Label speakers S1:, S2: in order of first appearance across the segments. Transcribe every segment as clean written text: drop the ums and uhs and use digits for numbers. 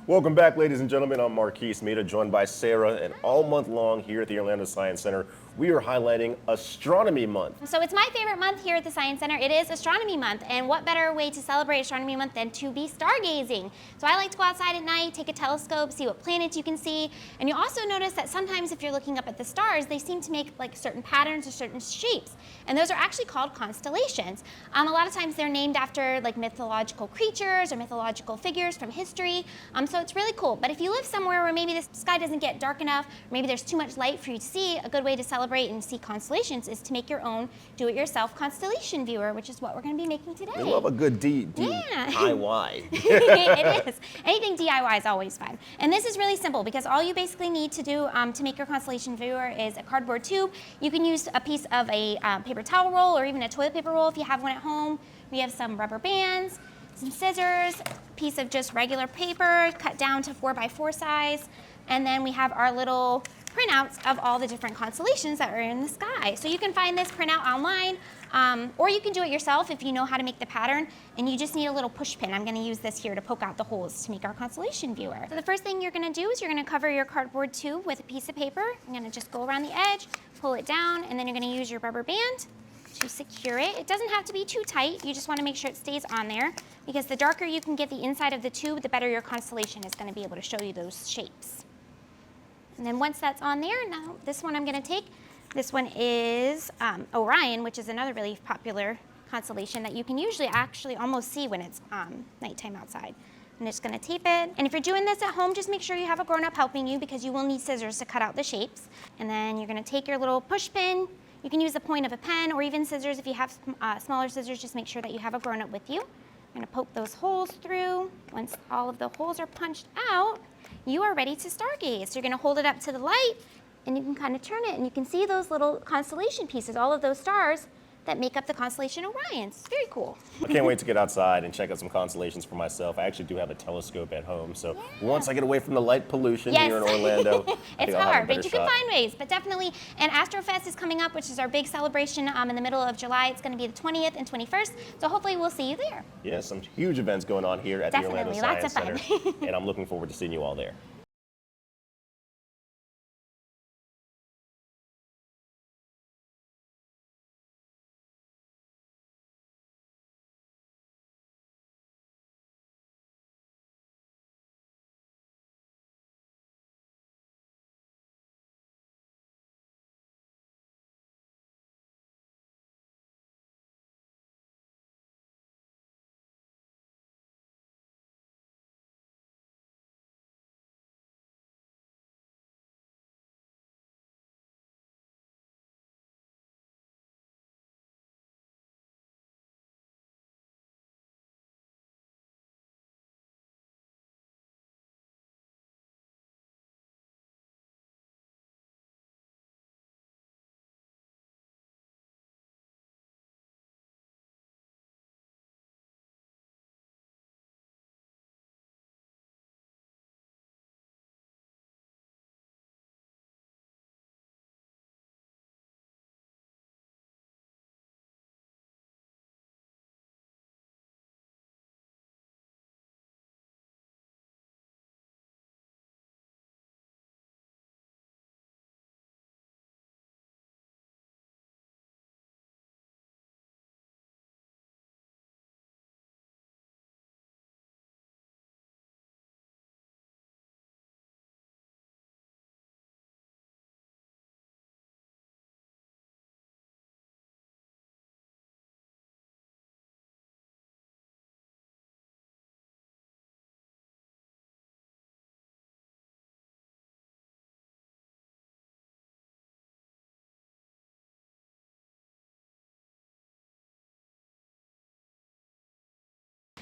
S1: Welcome back, ladies and gentlemen. I'm Marquise, joined by Sarah, and all month long here at the Orlando Science Center, we are highlighting Astronomy Month.
S2: So it's my favorite month here at the Science Center. It is Astronomy Month, and what better way to celebrate Astronomy Month than to be stargazing? So I like to go outside at night, take a telescope, see what planets you can see, and you also notice that sometimes if you're looking up at the stars, they seem to make like certain patterns or certain shapes, and those are actually called constellations. A lot of times they're named after like mythological creatures or mythological figures from history, so it's really cool. But if you live somewhere where maybe the sky doesn't get dark enough, or maybe there's too much light for you to see, a good way to celebrate and see constellations is to make your own do-it-yourself constellation viewer, which is what we're going to be making today.
S1: We love a good DIY.
S2: It is. Anything DIY is always fun. And this is really simple because all you basically need to do to make your constellation viewer is a cardboard tube. You can use a piece of a paper towel roll or even a toilet paper roll if you have one at home. We have some rubber bands, some scissors, a piece of just regular paper cut down to 4x4 size, and then we have our little printouts of all the different constellations that are in the sky. So you can find this printout online, or you can do it yourself if you know how to make the pattern, and you just need a little push pin. I'm gonna use this here to poke out the holes to make our constellation viewer. So the first thing you're gonna do is you're gonna cover your cardboard tube with a piece of paper. I'm gonna just go around the edge, pull it down, and then you're gonna use your rubber band to secure it. It doesn't have to be too tight. You just wanna make sure it stays on there, because the darker you can get the inside of the tube, the better your constellation is gonna be able to show you those shapes. And then once that's on there, now this one I'm gonna take. This one is Orion, which is another really popular constellation that you can usually actually almost see when it's nighttime outside. I'm just gonna tape it. And if you're doing this at home, just make sure you have a grown-up helping you, because you will need scissors to cut out the shapes. And then you're gonna take your little push pin. You can use the point of a pen or even scissors. If you have smaller scissors, just make sure that you have a grown-up with you. I'm gonna poke those holes through. Once all of the holes are punched out, you are ready to stargaze. So you're gonna hold it up to the light, and you can kind of turn it, and you can see those little constellation pieces, all of those stars that make up the constellation Orion. It's very cool.
S1: I can't wait to get outside and check out some constellations for myself. I actually do have a telescope at home, so once I get away from the light pollution here in Orlando,
S2: it's hard, but you can find ways. But definitely, and AstroFest is coming up, which is our big celebration in the middle of July. It's going to be the 20th and 21st, so hopefully we'll see you there.
S1: Yeah, some huge events going on here at the Orlando Science Center, and I'm looking forward to seeing you all there.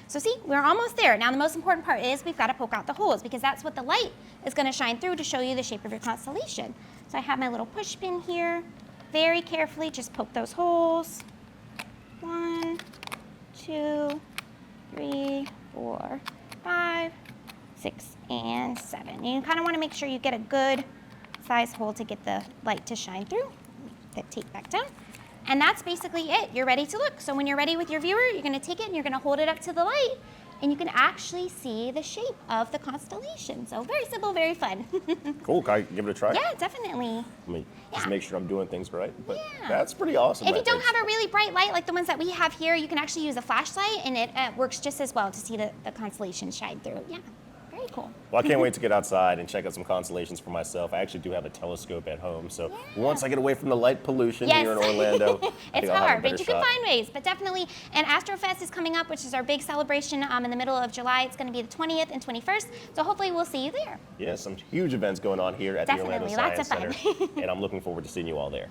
S2: So see, we're almost there. Now the most important part is we've got to poke out the holes, because that's what the light is going to shine through to show you the shape of your constellation. So I have my little push pin here. Very carefully just poke those holes. 1, 2, 3, 4, 5, 6, and 7. You kind of want to make sure you get a good size hole to get the light to shine through. Put the tape back down. And that's basically it. You're ready to look. So when you're ready with your viewer, you're going to take it and you're going to hold it up to the light, and you can actually see the shape of the constellation. So very simple, very fun.
S1: Cool. Can I give it a try?
S2: Yeah, definitely.
S1: Let me just
S2: Yeah.
S1: make sure I'm doing things right. But
S2: Yeah.
S1: that's pretty awesome.
S2: If you
S1: I
S2: don't
S1: think.
S2: have a really bright light like the ones that we have here, you can actually use a flashlight, and it works just as well to see the constellation shine through. Yeah, very cool.
S1: Well, I can't wait to get outside and check out some constellations for myself. I actually do have a telescope at home, so once I get away from the light pollution
S2: Yes.
S1: here in Orlando, I think
S2: It's
S1: I'll have a
S2: hard,
S1: better
S2: but you
S1: shot.
S2: can find ways. But definitely, and Astrofest is coming up, which is our big celebration in the middle of July. It's going to be the 20th and 21st, so hopefully we'll see you there.
S1: Yeah, some huge events going on here at the Orlando
S2: Definitely, lots
S1: Science
S2: of
S1: Center,
S2: fun.
S1: and I'm looking forward to seeing you all there.